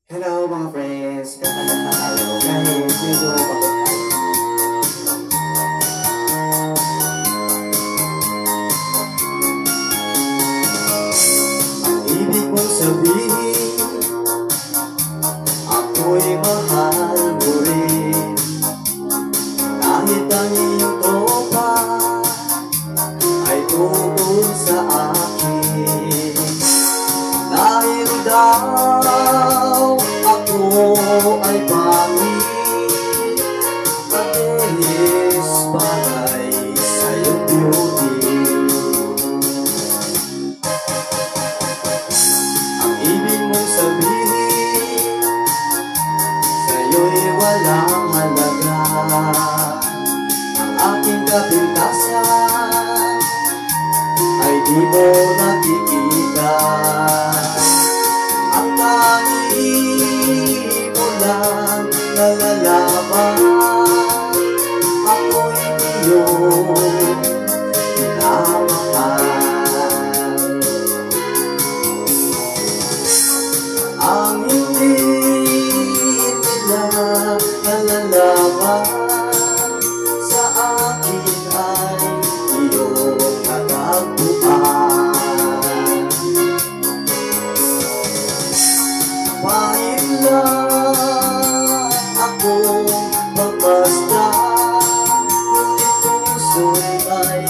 Hello mga friends, kakanta tayo guys, medyo pagod tayo. Ang ibig mong sabihin, ako'y mahal mo rin. Kahit ang iyong tropa ay tungkol sa akin. Dahil daw ako ay pangit, matinis bagay sa iyong beauty. Ang ibig mong sabihin, sa'yo'y walang halaga. Ang aking kapintasan ay di mo nakikita. Ang tanging mo lang nalalaman, ako'y iyong minamahal. Ang hindi nila nalalaman sa akin ay iyong katagpuan. Pahit lang akong magmasdan, ngunit puso'y ay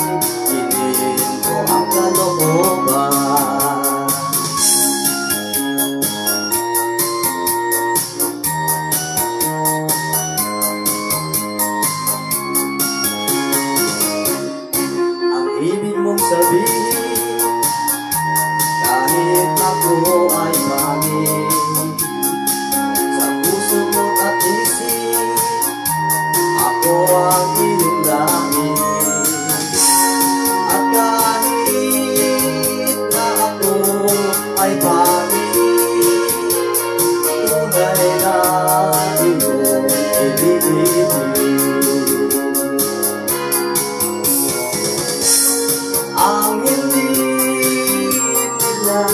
hininto ang kalooban. Ang ibig mong sabihin, kahit ako ay pangit, sa puso mo at isip, ako ang iyong langit. At kahit na ako ay pangit, tunay na iyong ibig. Ang hindi nila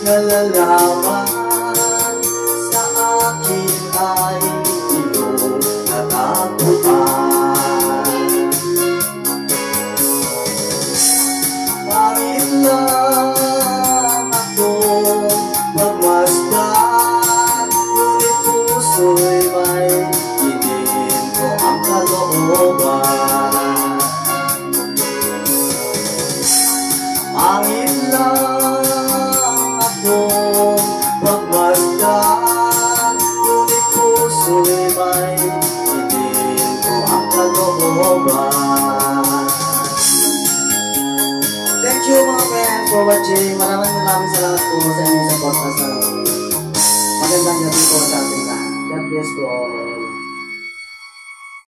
nalalaman sa akin ay iyong natagpuan. Kahit lang akong magmasdan, ngunit puso'y may hininto ang kalooban. Kahit lang akong magmasdan, ngunit puso'y may hininto ang kalooban. Thank you mga friends for watching. Maraming salamat po sa inyong support sa magandang gabi po sa ating lahat. God bless po.